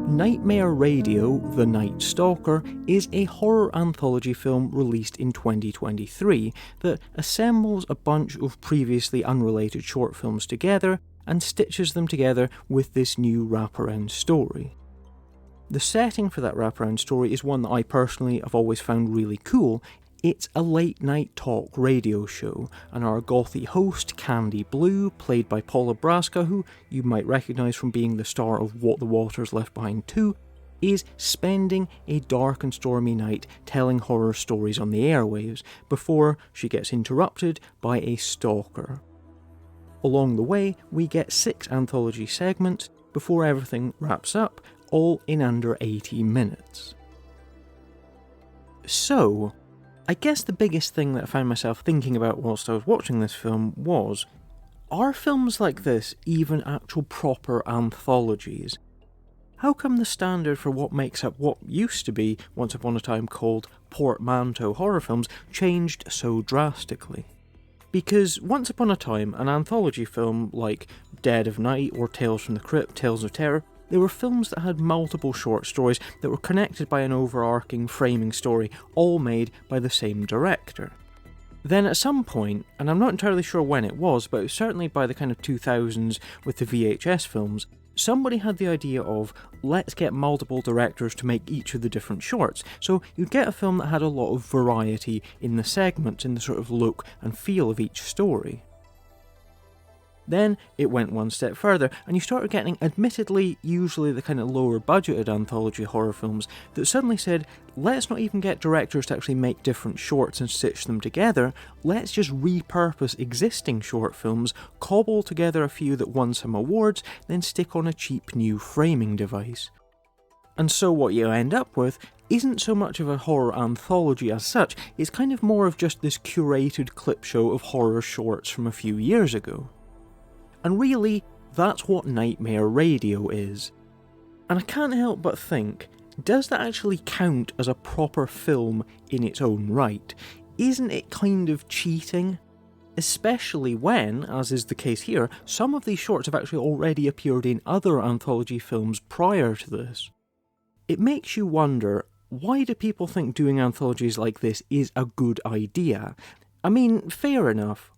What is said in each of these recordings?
Nightmare Radio, The Night Stalker is a horror anthology film released in 2023 that assembles a bunch of previously unrelated short films together and stitches them together with this new wraparound story. The setting for that wraparound story is one that I personally have always found really cool. It's a late night talk radio show, and our gothy host, Candy Blue, played by Paula Brasca, who you might recognise from being the star of What the Waters Left Behind 2, is spending a dark and stormy night telling horror stories on the airwaves before she gets interrupted by a stalker. Along the way, we get 6 anthology segments before everything wraps up, all in under 80 minutes. So, I guess the biggest thing that I found myself thinking about whilst I was watching this film was, are films like this even actual proper anthologies? How come the standard for what makes up what used to be, once upon a time called portmanteau horror films, changed so drastically? Because once upon a time, an anthology film like Dead of Night or Tales from the Crypt, Tales of Terror, they were films that had multiple short stories that were connected by an overarching framing story, all made by the same director. Then at some point, and I'm not entirely sure when it was, but it was certainly by the kind of 2000s with the VHS films, somebody had the idea of, let's get multiple directors to make each of the different shorts. So you'd get a film that had a lot of variety in the segments, in the sort of look and feel of each story. Then it went one step further, and you started getting, admittedly, usually the kind of lower budgeted anthology horror films that suddenly said, let's not even get directors to actually make different shorts and stitch them together, let's just repurpose existing short films, cobble together a few that won some awards, then stick on a cheap new framing device. And so what you end up with isn't so much of a horror anthology as such, it's kind of more of just this curated clip show of horror shorts from a few years ago. And really, that's what Nightmare Radio is. And I can't help but think, does that actually count as a proper film in its own right? Isn't it kind of cheating? Especially when, as is the case here, some of these shorts have actually already appeared in other anthology films prior to this. It makes you wonder, why do people think doing anthologies like this is a good idea? I mean, fair enough.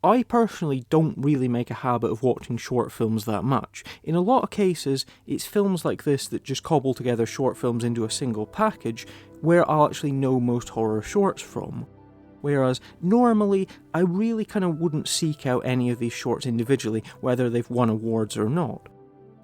I personally don't really make a habit of watching short films that much. In a lot of cases, it's films like this that just cobble together short films into a single package where I'll actually know most horror shorts from. Whereas, normally, I really kind of wouldn't seek out any of these shorts individually, whether they've won awards or not.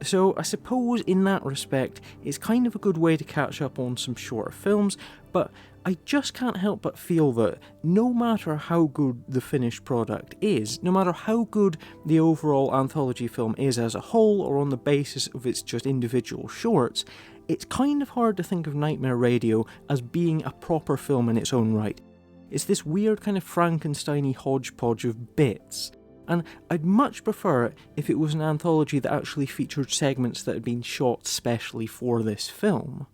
So I suppose in that respect, it's kind of a good way to catch up on some shorter films, but I just can't help but feel that no matter how good the finished product is, no matter how good the overall anthology film is as a whole or on the basis of its just individual shorts, it's kind of hard to think of Nightmare Radio as being a proper film in its own right. It's this weird kind of Frankenstein-y hodgepodge of bits. And I'd much prefer it if it was an anthology that actually featured segments that had been shot specially for this film.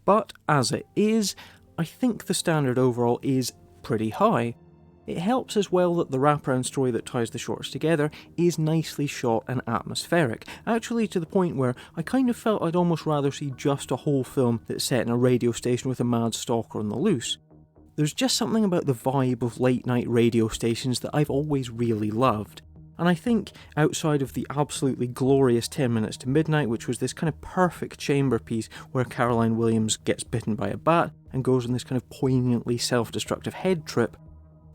But as it is, I think the standard overall is pretty high. It helps as well that the wraparound story that ties the shorts together is nicely shot and atmospheric, actually to the point where I kind of felt I'd almost rather see just a whole film that's set in a radio station with a mad stalker on the loose. There's just something about the vibe of late night radio stations that I've always really loved. And I think, outside of the absolutely glorious 10 Minutes to Midnight, which was this kind of perfect chamber piece where Caroline Williams gets bitten by a bat and goes on this kind of poignantly self-destructive head trip,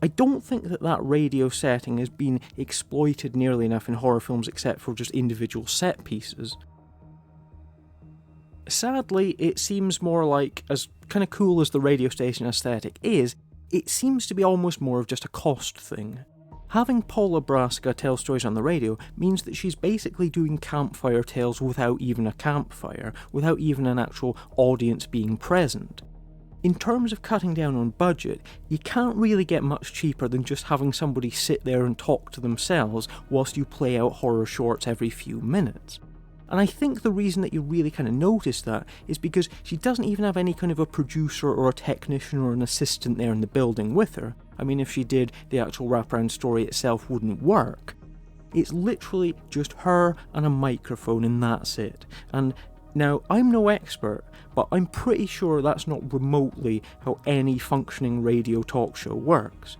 I don't think that radio setting has been exploited nearly enough in horror films except for just individual set pieces. Sadly, it seems more like, as kind of cool as the radio station aesthetic is, it seems to be almost more of just a cost thing. Having Paula Brasca tell stories on the radio means that she's basically doing campfire tales without even a campfire, without even an actual audience being present. In terms of cutting down on budget, you can't really get much cheaper than just having somebody sit there and talk to themselves whilst you play out horror shorts every few minutes. And I think the reason that you really kind of notice that is because she doesn't even have any kind of a producer or a technician or an assistant there in the building with her. I mean, if she did, the actual wraparound story itself wouldn't work. It's literally just her and a microphone and that's it. And Now, I'm no expert, but I'm pretty sure that's not remotely how any functioning radio talk show works.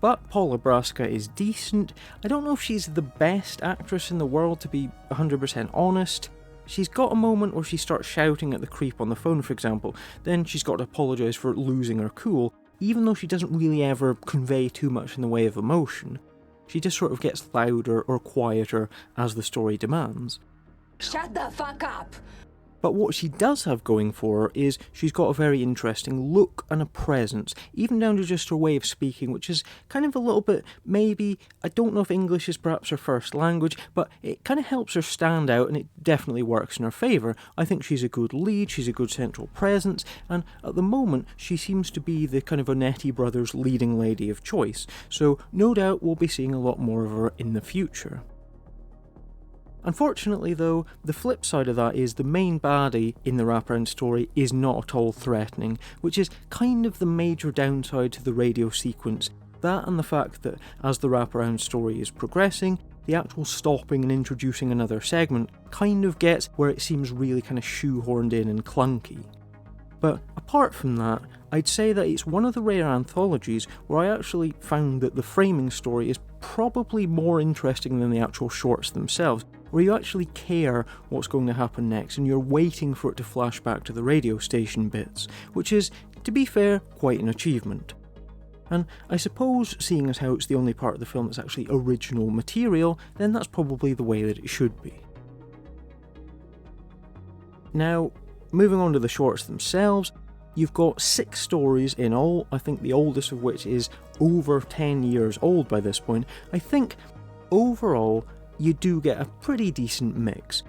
But Paula Braska is decent. I don't know if she's the best actress in the world, to be 100% honest. She's got a moment where she starts shouting at the creep on the phone, for example, then she's got to apologise for losing her cool, even though she doesn't really ever convey too much in the way of emotion. She just sort of gets louder or quieter as the story demands. Shut the fuck up! But what she does have going for her is she's got a very interesting look and a presence, even down to just her way of speaking, which is kind of a little bit, maybe, I don't know if English is perhaps her first language, but it kind of helps her stand out and it definitely works in her favour. I think she's a good lead, she's a good central presence, and at the moment she seems to be the kind of Onetti brothers' leading lady of choice, so no doubt we'll be seeing a lot more of her in the future. Unfortunately though, the flip side of that is the main baddie in the wraparound story is not at all threatening, which is kind of the major downside to the radio sequence. That and the fact that as the wraparound story is progressing, the actual stopping and introducing another segment kind of gets where it seems really kind of shoehorned in and clunky. But apart from that, I'd say that it's one of the rare anthologies where I actually found that the framing story is probably more interesting than the actual shorts themselves, where you actually care what's going to happen next and you're waiting for it to flash back to the radio station bits, which is, to be fair, quite an achievement. And I suppose, seeing as how it's the only part of the film that's actually original material, then that's probably the way that it should be. Now, moving on to the shorts themselves, you've got 6 stories in all, I think the oldest of which is over 10 years old by this point. I think, overall, you do get a pretty decent mix.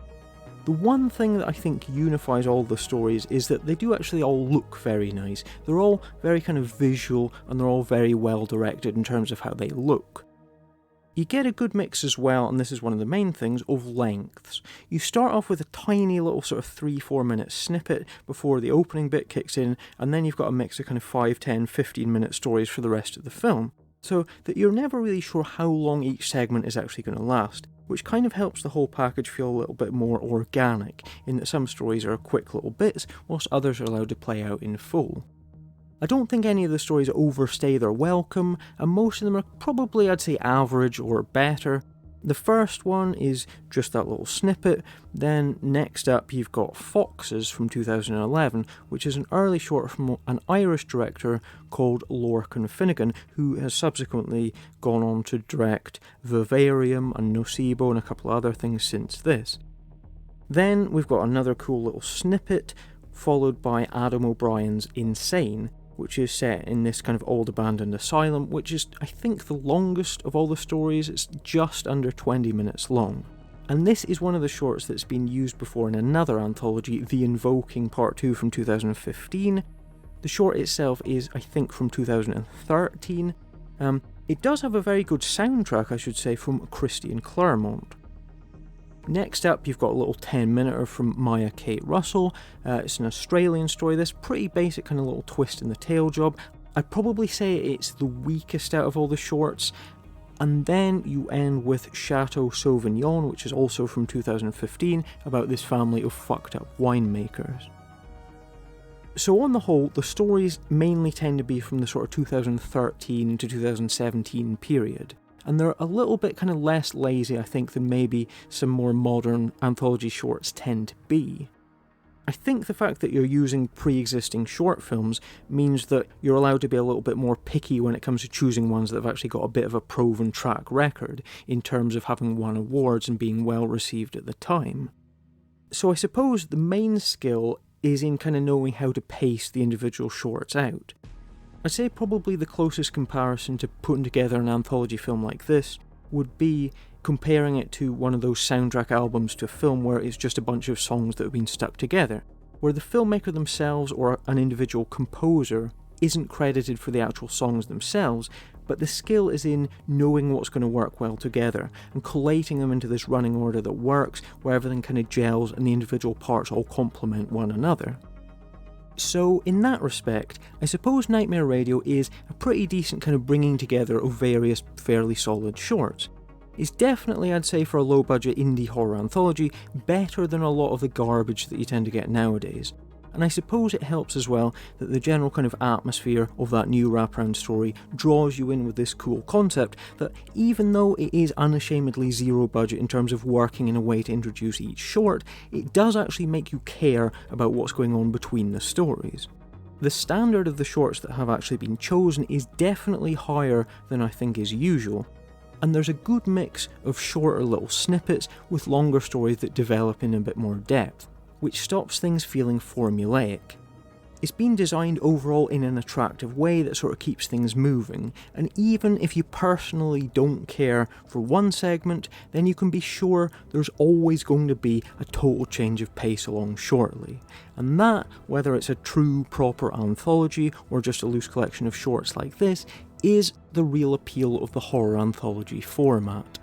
The one thing that I think unifies all the stories is that they do actually all look very nice. They're all very kind of visual and they're all very well directed in terms of how they look. You get a good mix as well, and this is one of the main things, of lengths. You start off with a tiny little sort of 3-4 minute snippet before the opening bit kicks in, and then you've got a mix of kind of 5, 10, 15 minute stories for the rest of the film, so that you're never really sure how long each segment is actually going to last, which kind of helps the whole package feel a little bit more organic, in that some stories are quick little bits, whilst others are allowed to play out in full. I don't think any of the stories overstay their welcome, and most of them are probably, I'd say, average or better. The first one is just that little snippet, then next up you've got Foxes from 2011, which is an early short from an Irish director called Lorcan Finnegan, who has subsequently gone on to direct Vivarium and Nocebo and a couple other things since this. Then we've got another cool little snippet, followed by Adam O'Brien's Insane, which is set in this kind of old abandoned asylum, which is, I think, the longest of all the stories. It's just under 20 minutes long. And this is one of the shorts that's been used before in another anthology, The Invoking Part 2 from 2015. The short itself is, I think, from 2013. It does have a very good soundtrack, I should say, from Christian Claremont. Next up, you've got a little 10-minute from Maya Kate Russell. It's an Australian story. This pretty basic kind of little twist in the tail job. I'd probably say it's the weakest out of all the shorts. And then you end with Chateau Sauvignon, which is also from 2015, about this family of fucked up winemakers. So on the whole, the stories mainly tend to be from the sort of 2013 to 2017 period. And they're a little bit kind of less lazy, I think, than maybe some more modern anthology shorts tend to be. I think the fact that you're using pre-existing short films means that you're allowed to be a little bit more picky when it comes to choosing ones that have actually got a bit of a proven track record in terms of having won awards and being well received at the time. So I suppose the main skill is in kind of knowing how to pace the individual shorts out. I'd say probably the closest comparison to putting together an anthology film like this would be comparing it to one of those soundtrack albums to a film where it's just a bunch of songs that have been stuck together, where the filmmaker themselves or an individual composer isn't credited for the actual songs themselves, but the skill is in knowing what's going to work well together and collating them into this running order that works, where everything kind of gels and the individual parts all complement one another. So in that respect, I suppose Nightmare Radio is a pretty decent kind of bringing together of various fairly solid shorts. It's definitely, I'd say, for a low-budget indie horror anthology, better than a lot of the garbage that you tend to get nowadays. And I suppose it helps as well that the general kind of atmosphere of that new wraparound story draws you in with this cool concept that even though it is unashamedly zero budget in terms of working in a way to introduce each short, it does actually make you care about what's going on between the stories. The standard of the shorts that have actually been chosen is definitely higher than I think is usual, and there's a good mix of shorter little snippets with longer stories that develop in a bit more depth, which stops things feeling formulaic. It's been designed overall in an attractive way that sort of keeps things moving, and even if you personally don't care for one segment, then you can be sure there's always going to be a total change of pace along shortly. And that, whether it's a true proper anthology or just a loose collection of shorts like this, is the real appeal of the horror anthology format.